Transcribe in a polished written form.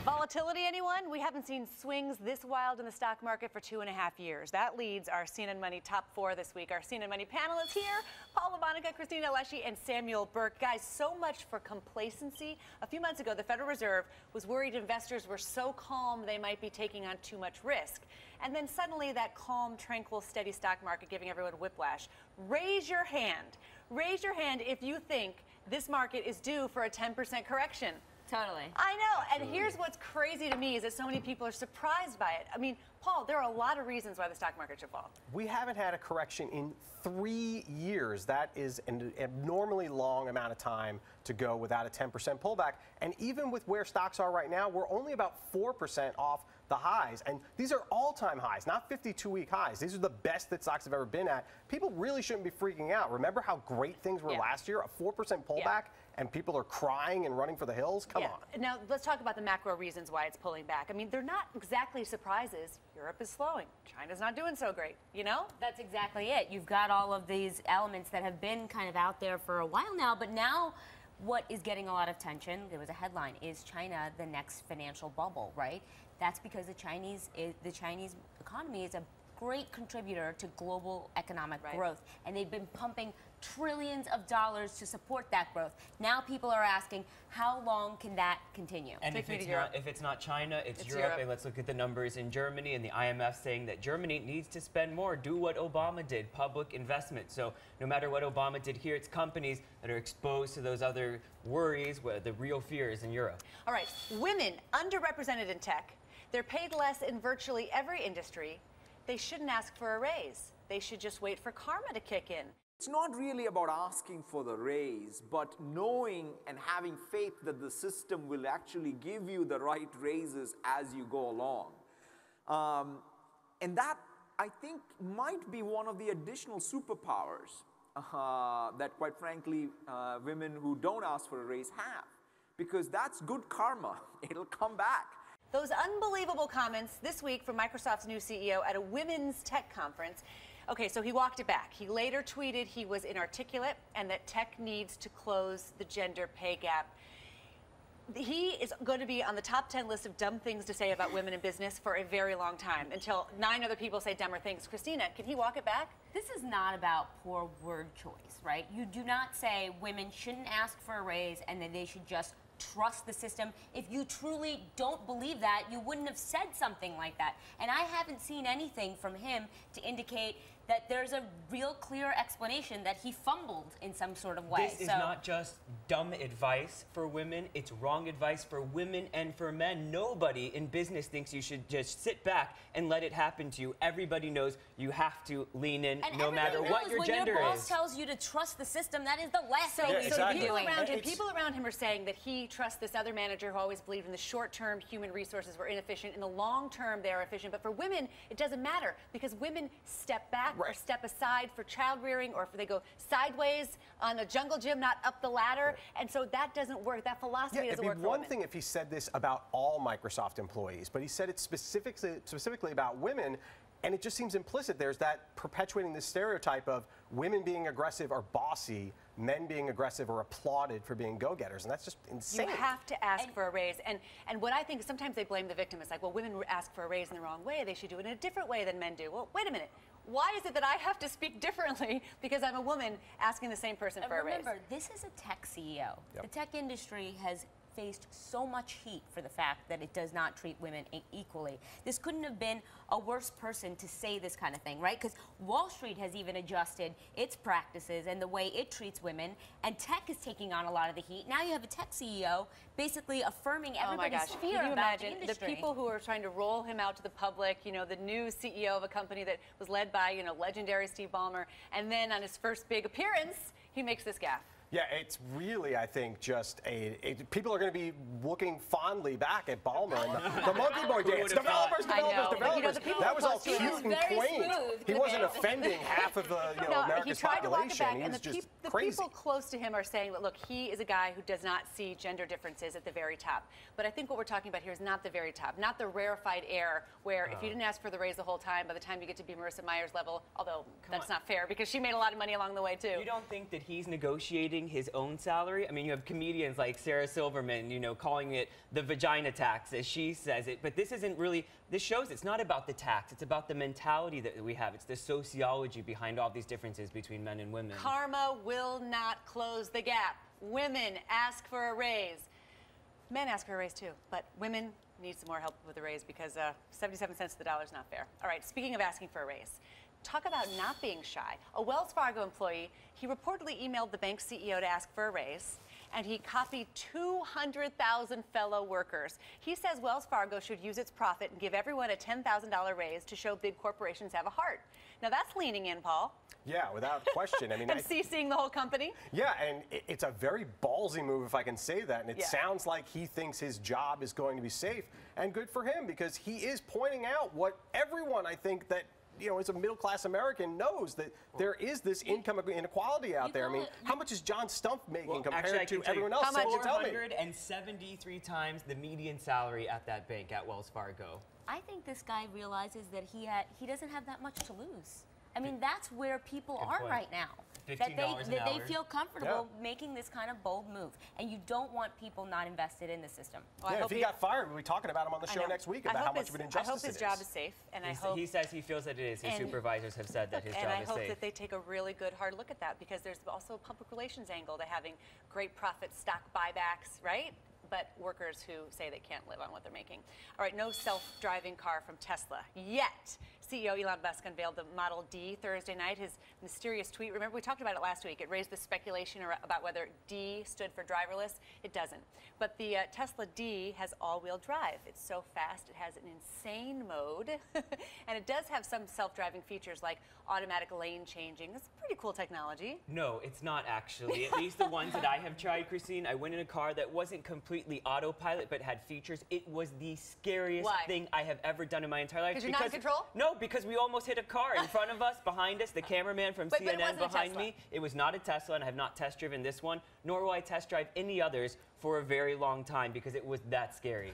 Volatility, anyone? We haven't seen swings this wild in the stock market for 2.5 years. That leads our CNN Money top 4 this week. Our CNN Money panelists here, Paul LaMonica, Christina Alessi, and Samuel Burke. Guys, so much for complacency. A few months ago, the Federal Reserve was worried investors were so calm they might be taking on too much risk. And then suddenly that calm, tranquil, steady stock market giving everyone whiplash. Raise your hand. Raise your hand if you think this market is due for a 10% correction. Totally. I know. And here's what's crazy to me is that so many people are surprised by it. I mean, Paul, there are a lot of reasons why the stock market should fall. We haven't had a correction in 3 years. That is an abnormally long amount of time to go without a 10% pullback. And even with where stocks are right now, we're only about 4% off the highs. And these are all-time highs, not 52-week highs. These are the best that stocks have ever been at. People really shouldn't be freaking out. Remember how great things were last year? A 4% pullback, and people are crying and running for the hills? Come on. Now, let's talk about the macro reasons why it's pulling back. I mean, they're not exactly surprises. Europe is slowing. China's not doing so great, you know? That's exactly it. You've got all of these elements that have been kind of out there for a while now, but now what is getting a lot of attention, there was a headline, is China the next financial bubble, right? That's because the Chinese economy is a great contributor to global economic growth, and they've been pumping trillions of dollars to support that growth. Now people are asking, how long can that continue? And if it's not China, it's Europe. And let's look at the numbers in Germany, and the IMF saying that Germany needs to spend more, do what Obama did, public investment. So no matter what Obama did here, it's companies that are exposed to those other worries, where the real fear is in Europe. All right, women underrepresented in tech. They're paid less in virtually every industry. They shouldn't ask for a raise. They should just wait for karma to kick in. It's not really about asking for the raise, but knowing and having faith that the system will actually give you the right raises as you go along. And that, I think, might be one of the additional superpowers that, quite frankly, women who don't ask for a raise have. Because that's good karma. It'll come back. Those unbelievable comments this week from Microsoft's new CEO at a women's tech conference. Okay, so he walked it back. He later tweeted he was inarticulate and that tech needs to close the gender pay gap. He is going to be on the top 10 list of dumb things to say about women in business for a very long time, until 9 other people say dumber things. Christina, can he walk it back? This is not about poor word choice, right? You do not say women shouldn't ask for a raise and that they should just trust the system. If you truly don't believe that, you wouldn't have said something like that. And I haven't seen anything from him to indicate that there's a real clear explanation that he fumbled in some sort of way. This is not just dumb advice for women, it's wrong advice for women and for men. Nobody in business thinks you should just sit back and let it happen to you. Everybody knows you have to lean in no matter what your gender is. When your boss tells you to trust the system, that is the last thing you should be doing. People around him are saying that he trusts this other manager who always believed in the short-term human resources were inefficient. In the long term, they are efficient. But for women, it doesn't matter because women step back or step aside for child rearing, or if they go sideways on a jungle gym, not up the ladder. And so that doesn't work. That philosophy doesn't work for women. It'd be one thing if he said this about all Microsoft employees, but he said it specifically about women. And it just seems implicit. There's that perpetuating this stereotype of women being aggressive or bossy, men being aggressive or applauded for being go-getters. And that's just insane. You have to ask for a raise. And what I think is sometimes they blame the victim. It's like, well, women ask for a raise in the wrong way. They should do it in a different way than men do. Well, wait a minute. Why is it that I have to speak differently because I'm a woman asking the same person for a raise? Remember, this is a tech CEO. The tech industry has faced so much heat for the fact that it does not treat women equally. This couldn't have been a worse person to say this kind of thing, right? Because Wall Street has even adjusted its practices and the way it treats women, and tech is taking on a lot of the heat. Now you have a tech CEO basically affirming everybody's fear about the industry. The people who are trying to roll him out to the public, you know, the new CEO of a company that was led by, you know, legendary Steve Ballmer, and then on his first big appearance, he makes this gaffe. Yeah, it's really, I think, just people are going to be looking fondly back at Ballmer and the monkey boy dance. Developers. That was all cute and quaint. He wasn't offending half of the America's population. He was just crazy. The people close to him are saying that, look, he is a guy who does not see gender differences at the very top. But I think what we're talking about here is not the very top, not the rarefied air where if you didn't ask for the raise the whole time, by the time you get to be Marissa Meyer's level, although that's not fair because she made a lot of money along the way, too. You don't think that he's negotiating inflating his own salary. I mean, you have comedians like Sarah Silverman, you know, calling it the vagina tax, as she says it. But this isn't really, this shows it's not about the tax. It's about the mentality that we have. It's the sociology behind all these differences between men and women. Karma will not close the gap. Women ask for a raise. Men ask for a raise too, but women need some more help with the raise because 77 cents to the dollar is not fair. All right, speaking of asking for a raise, talk about not being shy. A Wells Fargo employee, he reportedly emailed the bank's CEO to ask for a raise, and he copied 200,000 fellow workers. He says Wells Fargo should use its profit and give everyone a $10,000 raise to show big corporations have a heart. Now that's leaning in, Paul. Yeah, without question. I mean, and CCing the whole company. Yeah, and it's a very ballsy move, if I can say that. And it sounds like he thinks his job is going to be safe, and good for him because he is pointing out what everyone, I think, that as a middle-class American knows that there is this income inequality out there. I mean, how much is John Stump making compared to everyone else? How much? 473 times the median salary at that bank at Wells Fargo. I think this guy realizes that he doesn't have that much to lose. I mean, that's where people are right now. That they feel comfortable making this kind of bold move. And you don't want people not invested in the system. Well, if he got fired, we'll be talking about him on the show next week about how much of an injustice I hope his job is safe. And he says he feels that it is. His supervisors have said that his job is safe. And I hope that they take a really good hard look at that because there's also a public relations angle to having great profit stock buybacks, right? But workers who say they can't live on what they're making. All right, no self-driving car from Tesla yet. CEO Elon Musk unveiled the Model D Thursday night. His mysterious tweet, remember we talked about it last week. It raised the speculation about whether D stood for driverless. It doesn't. But the Tesla D has all-wheel drive. It's so fast, it has an insane mode. And it does have some self-driving features like automatic lane changing. It's pretty cool technology. No, it's not actually. At least the ones that I have tried, Christine. I went in a car that wasn't completely autopilot but had features. It was the scariest thing I have ever done in my entire life. Because you're not in control? No, because we almost hit a car in front of us, behind us, the cameraman from CNN behind me. It was not a Tesla, and I have not test driven this one, nor will I test drive any others for a very long time because it was that scary.